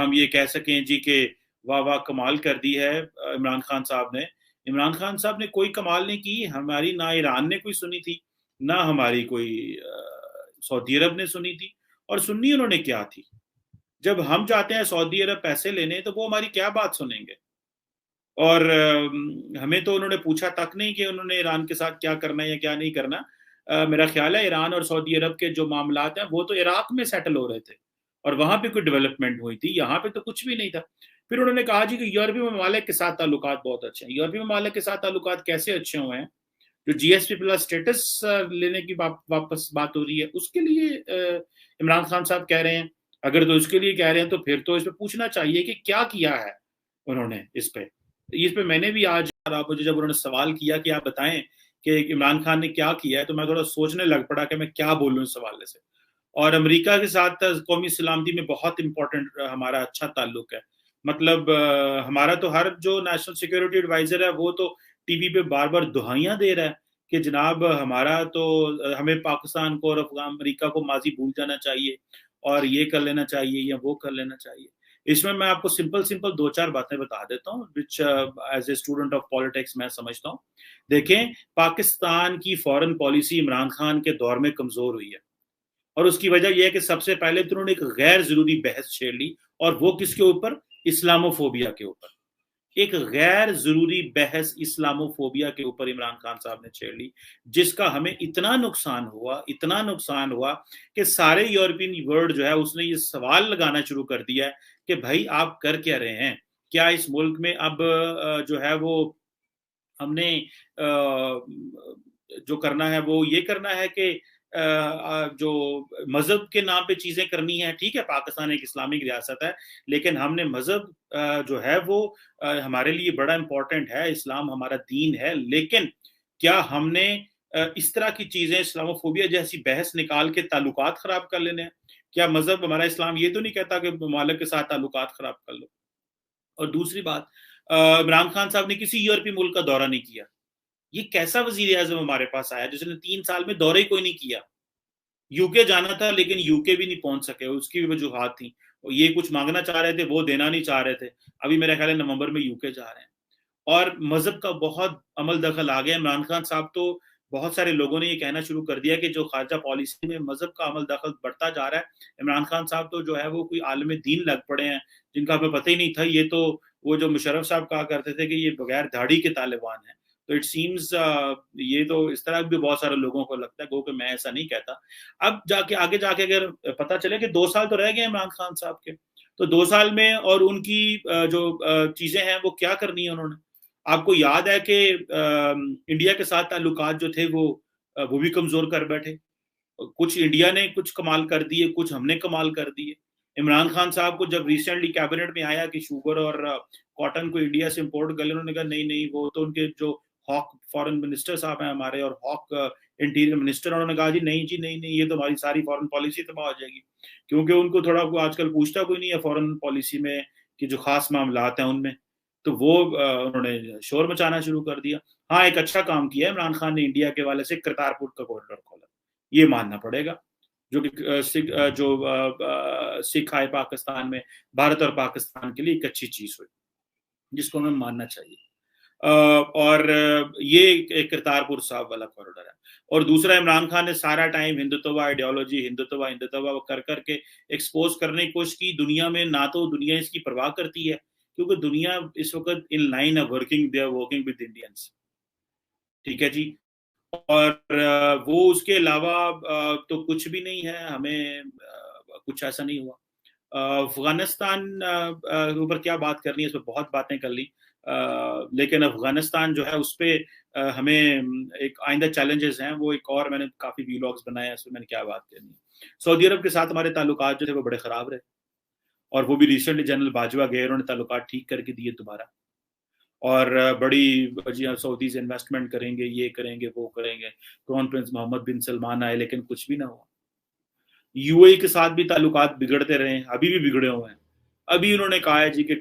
ہم یہ کہہ سکیں جی کہ واہ واہ کمال کر دی ہے عمران خان صاحب نے. عمران خان صاحب نے کوئی کمال نہیں کی. ہماری نہ ایران نے کوئی سنی تھی، نہ ہماری کوئی سعودی عرب نے سنی تھی. اور سننی انہوں نے کیا تھی؟ جب ہم جاتے ہیں سعودی عرب پیسے لینے تو وہ ہماری کیا بات سنیں گے؟ اور ہمیں تو انہوں نے پوچھا تک نہیں کہ انہوں نے ایران کے ساتھ کیا کرنا ہے یا کیا نہیں کرنا. میرا خیال ہے ایران اور سعودی عرب کے جو معاملات ہیں وہ تو عراق میں سیٹل ہو رہے تھے اور وہاں پہ کوئی ڈیولپمنٹ ہوئی تھی. یہاں پہ تو کچھ بھی نہیں تھا. پھر انہوں نے کہا جی کہ یورپی ممالک کے ساتھ تعلقات بہت اچھے ہیں. یورپی ممالک کے ساتھ تعلقات کیسے اچھے ہوئے ہیں؟ جو جی ایس پی پلس اسٹیٹس لینے کی واپس بات ہو رہی ہے اس کے لیے عمران خان صاحب کہہ رہے ہیں. اگر تو اس کے لیے کہہ رہے ہیں تو پھر تو اس پہ پوچھنا چاہیے کہ کیا کیا ہے انہوں نے اس پہ. میں نے بھی آج مجھے جب انہوں نے سوال کیا کہ آپ بتائیں کہ عمران خان نے کیا کیا ہے تو میں تھوڑا سوچنے لگ پڑا کہ میں کیا بولوں اس حوالے سے. اور امریکہ کے ساتھ قومی سلامتی میں بہت امپورٹنٹ ہمارا اچھا تعلق ہے. مطلب ہمارا تو ہر جو نیشنل سیکورٹی ایڈوائزر ہے وہ تو ٹی وی پہ بار بار دہائیاں دے رہا ہے کہ جناب ہمارا تو ہمیں پاکستان کو اور امریکہ کو ماضی بھول جانا چاہیے اور یہ کر لینا چاہیے یا وہ کر لینا چاہیے. اس میں آپ کو سمپل دو چار باتیں بتا دیتا ہوں which as a student of politics میں سمجھتا ہوں. دیکھیں پاکستان کی فورن پالیسی عمران خان کے دور میں کمزور ہوئی ہے اور اس کی وجہ یہ ہے کہ سب سے پہلے تو انہوں نے ایک غیر ضروری بحث چھیڑ لی اور وہ کس کے اوپر؟ اسلاموفوبیا کے اوپر. ایک غیر ضروری بحث اسلاموفوبیا کے اوپر عمران خان صاحب نے چھیڑ لی جس کا ہمیں اتنا نقصان ہوا کہ سارے یورپین ورلڈ جو ہے اس نے یہ سوال لگانا شروع کر دیا ہے کہ بھائی آپ کر کیا رہے ہیں؟ کیا اس ملک میں اب جو ہے وہ ہم نے جو کرنا ہے وہ یہ کرنا ہے کہ جو مذہب کے نام پہ چیزیں کرنی ہیں؟ ٹھیک ہے پاکستان ایک اسلامک ریاست ہے لیکن ہم نے مذہب جو ہے وہ ہمارے لیے بڑا امپورٹنٹ ہے. اسلام ہمارا دین ہے لیکن کیا ہم نے اس طرح کی چیزیں اسلاموفوبیا جیسی بحث نکال کے تعلقات خراب کر لینے ہیں؟ کیا مذہب ہمارا اسلام یہ تو نہیں کہتا کہ ممالک کے ساتھ تعلقات خراب کر لو؟ اور دوسری بات عمران خان صاحب نے کسی یورپی ملک کا دورہ نہیں کیا. یہ کیسا وزیر اعظم ہمارے پاس آیا جس نے 3 سال میں دورہ ہی کوئی نہیں کیا؟ یو کے جانا تھا لیکن یو کے بھی نہیں پہنچ سکے. اس کی بھی وجوہات تھیں. یہ کچھ مانگنا چاہ رہے تھے وہ دینا نہیں چاہ رہے تھے. ابھی میرا خیال ہے نومبر میں یو کے جا رہے ہیں. اور مذہب کا بہت عمل دخل آ گیا. عمران خان صاحب تو بہت سارے لوگوں نے یہ کہنا شروع کر دیا کہ جو خارجہ پالیسی میں مذہب کا عمل دخل بڑھتا جا رہا ہے. عمران خان صاحب تو جو ہے وہ کوئی عالم دین لگ پڑے ہیں جن کا ہمیں پتہ ہی نہیں تھا. یہ تو وہ جو مشرف صاحب کہا کرتے تھے کہ یہ بغیر داڑھی کے طالبان ہیں. تو اٹ سیمز یہ تو اس طرح بھی بہت سارے لوگوں کو لگتا ہے گو کہ میں ایسا نہیں کہتا. اب آگے جا کے اگر پتہ چلے کہ 2 سال تو رہ گئے عمران خان صاحب کے تو 2 سال میں اور ان کی جو چیزیں ہیں وہ کیا کرنی ہے انہوں نے؟ آپ کو یاد ہے کہ انڈیا کے ساتھ تعلقات جو تھے وہ بھی کمزور کر بیٹھے. کچھ انڈیا نے کچھ کمال کر دیے کچھ ہم نے کمال کر دیے. عمران خان صاحب کو جب ریسنٹلی کیبنٹ میں آیا کہ شوگر اور کاٹن کو انڈیا سے امپورٹ کر لیں انہوں نے کہا نہیں وہ تو ان کے جو ہاک فارن منسٹر صاحب ہیں ہمارے اور ہاک انٹیریئر منسٹر انہوں نے کہا نہیں یہ تو ہماری ساری فارن پالیسی تباہ ہو جائے گی کیونکہ ان کو تھوڑا آج کل پوچھتا کوئی نہیں ہے فارن پالیسی میں کہ جو خاص معاملات ہیں ان میں. تو وہ انہوں نے شور مچانا شروع کر دیا. ہاں ایک اچھا کام کیا ہے عمران خان نے انڈیا کے والے سے کرتارپور کا کوریڈور کھولا. یہ ماننا پڑے گا جو سکھ آئے پاکستان میں بھارت اور پاکستان کے لیے ایک اچھی چیز ہوئی جس کو ہمیں ماننا چاہیے. اور یہ کرتارپور صاحب والا کوریڈور ہے. اور دوسرا عمران خان نے سارا ٹائم ہندوتوا آئیڈیالوجی ہندوتوا کر کے ایکسپوز کرنے کی کوشش کی. دنیا میں نہ تو دنیا اس کی پرواہ کرتی ہے کیونکہ دنیا اس وقت ان لائن ہے ورکنگ ود انڈینس. ٹھیک ہے جی. اور وہ اس کے علاوہ تو کچھ بھی نہیں ہے. ہمیں کچھ ایسا نہیں ہوا. افغانستان اوپر کیا بات کرنی ہے اس پہ بہت باتیں کر لی لیکن افغانستان جو ہے اس پہ ہمیں ایک آئندہ چیلنجز ہیں. وہ ایک اور میں نے کافی ویلاگز بنائے ہیں اس میں نے کیا بات کرنی ہے. سعودی عرب کے ساتھ ہمارے تعلقات جو تھے وہ بڑے خراب رہے اور وہ بھی ریسنٹلی جنرل باجوہ گئے انہوں نے تعلقات ٹھیک کر کے دیے دوبارہ. اور بڑی سعودیز انویسٹمنٹ کریں گے یہ کریں گے وہ کریں گے. کرون پرنس محمد بن سلمان آئے لیکن کچھ بھی نہ ہوا. یو اے کے ساتھ بھی تعلقات بگڑتے رہے ہیں ابھی بھی بگڑے ہوئے ہیں. ابھی انہوں نے کہا ہے جی کہ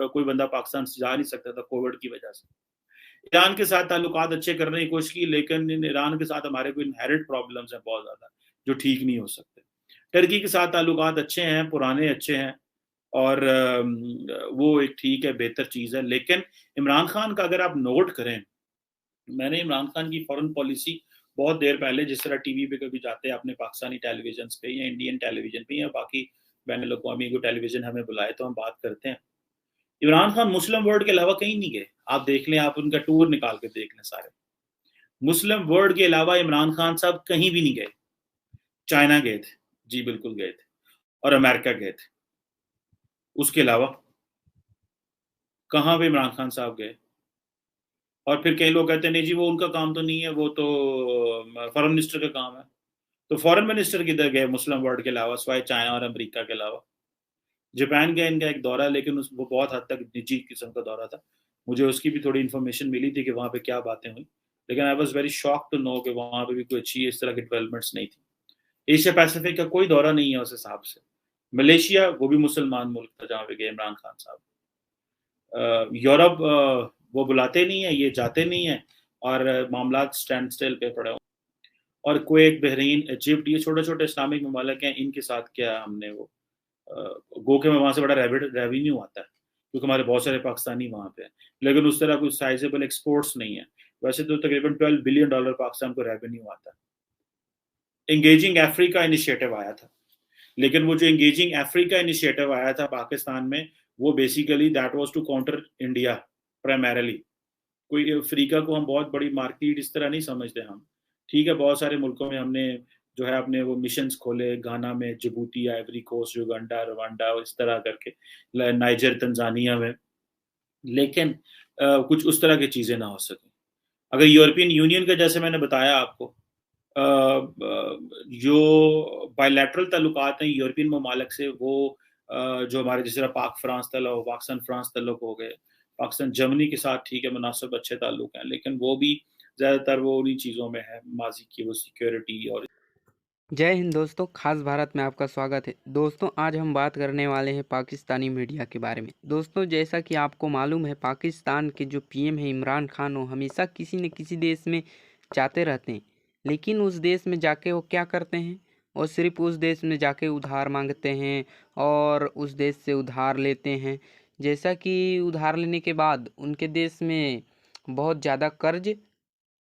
کوئی بندہ پاکستان سے جا نہیں سکتا تھا کووڈ کی وجہ سے. ایران کے ساتھ تعلقات اچھے کرنے کی کوشش کی لیکن ایران کے ساتھ ہمارے کوئی انہیرنٹ پرابلمز ہیں بہت زیادہ جو ٹھیک نہیں ہو سکتے. ٹرکی کے ساتھ تعلقات اچھے ہیں پرانے اچھے ہیں اور وہ ایک ٹھیک ہے بہتر چیز ہے. لیکن عمران خان کا اگر آپ نوٹ کریں, میں نے عمران خان کی فورن پالیسی بہت دیر پہلے, جس طرح ٹی وی پہ کبھی جاتے ہیں اپنے پاکستانی ٹیلی ویژنس پہ یا انڈین ٹیلی ویژن پہ یا باقی بین الاقوامی کو ٹیلی ویژن ہمیں بلائے تو ہم بات کرتے ہیں. عمران خان مسلم ورلڈ کے علاوہ کہیں نہیں گئے. آپ دیکھ لیں, آپ ان کا ٹور نکال کے دیکھ لیں, سارے مسلم ورلڈ کے علاوہ عمران خان صاحب کہیں بھی نہیں گئے. چائنا گئے تھے, جی بالکل گئے تھے, اور امریکہ گئے تھے. اس کے علاوہ کہاں پہ عمران خان صاحب گئے؟ اور پھر کئی لوگ کہتے ہیں نہیں جی وہ ان کا کام تو نہیں ہے, وہ تو فارن منسٹر کا کام ہے. تو فارن منسٹر کدھر گئے مسلم ورلڈ کے علاوہ سوائے چائنا اور امریکہ کے علاوہ؟ جاپان گئے ان کا ایک دورہ, لیکن وہ بہت حد تک نجی قسم کا دورہ تھا. مجھے اس کی بھی تھوڑی انفارمیشن ملی تھی کہ وہاں پہ کیا باتیں ہوئی, لیکن I was very shock to know کہ وہاں پہ بھی کوئی اچھی اس طرح کی ڈیولپمنٹس نہیں تھی. ایشیا پیسیفک کا کوئی دورہ نہیں ہے اس حساب سے. ملیشیا, وہ بھی مسلمان ملک تھا جہاں پہ گئے عمران خان صاحب. یورپ وہ بلاتے نہیں ہیں, یہ جاتے نہیں ہیں, اور معاملات اسٹینڈ اسٹل پہ پڑے ہوں. اور کویت, بحرین, ایجپٹ, یہ چھوٹے چھوٹے اسلامک ممالک ہیں, ان کے ساتھ کیا ہم نے وہ گو کہ وہاں سے بڑا ریونیو آتا ہے کیونکہ ہمارے بہت سارے پاکستانی وہاں پہ ہیں, لیکن اس طرح کوئی سائزیبل ایکسپورٹس نہیں ہے. ویسے تو تقریباً $12 بلین پاکستان کو ریونیو آتا ہے. انگیجنگ افریقہ انیشیٹو آیا تھا, لیکن وہ جو انگیجنگ افریقہ انیشیٹو آیا تھا پاکستان میں, وہ basically that was to counter India primarily. کوئی افریقہ کو ہم بہت بڑی مارکیٹ اس طرح نہیں سمجھتے ہم. ٹھیک ہے, بہت سارے ملکوں میں ہم نے جو ہے اپنے وہ مشنز کھولے, گانا میں, Djibouti, Ivory Coast, Uganda, Rwanda, اس طرح کر کے, نائجر, تنزانیہ میں, لیکن کچھ اس طرح کی چیزیں نہ ہو سکیں. اگر یورپین یونین کا, جیسے میں نے بتایا آپ کو, جو بائی لیٹرل تعلقات ہیں یورپین ممالک سے, وہ جو ہمارے جس طرح پاک فرانس تعلق, پاکستان فرانس تعلق ہو گئے, پاکستان جرمنی کے ساتھ ٹھیک ہے مناسب اچھے تعلق ہیں, لیکن وہ بھی زیادہ تر وہ انہی چیزوں میں ہے ماضی کی, وہ سیکیورٹی. اور جے ہند دوستوں, خاص بھارت میں آپ کا سواگت ہے. دوستوں, آج ہم بات کرنے والے ہیں پاکستانی میڈیا کے بارے میں. دوستوں, جیسا کہ آپ کو معلوم ہے, پاکستان کے جو پی ایم ہیں عمران خان, وہ ہمیشہ کسی نہ کسی دیش میں جاتے رہتے ہیں, لیکن اس دیش میں جا کے وہ کیا کرتے ہیں, وہ صرف اس دیش میں جا کے ادھار مانگتے ہیں اور اس دیش سے ادھار لیتے ہیں. جیسا کہ ادھار لینے کے بعد ان کے دیش میں بہت زیادہ قرض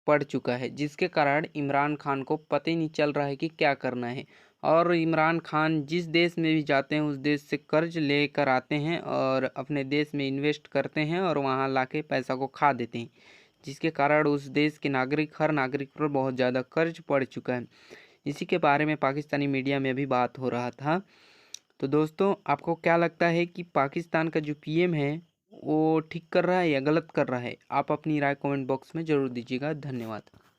پڑ چکا ہے, جس کے کارن عمران خان کو پتہ ہی نہیں چل رہا ہے کہ کیا کرنا ہے. اور عمران خان جس دیش میں بھی جاتے ہیں اس دیش سے قرض لے کر آتے ہیں اور اپنے دیش میں انویسٹ کرتے ہیں اور وہاں لا کے پیسہ کو کھا دیتے ہیں, جس کے کارن اس دیش کے ناگرک, ہر ناگرک پر بہت زیادہ قرض پڑ چکا ہے. اسی کے بارے میں پاکستانی میڈیا میں بھی بات ہو رہا تھا. تو دوستوں, آپ کو کیا لگتا ہے کہ پاکستان کا جو پی ایم ہے وہ ٹھیک کر رہا ہے یا غلط کر رہا ہے؟ آپ اپنی رائے کومنٹ باکس میں ضرور دیجیے گا. دھنیہ واد.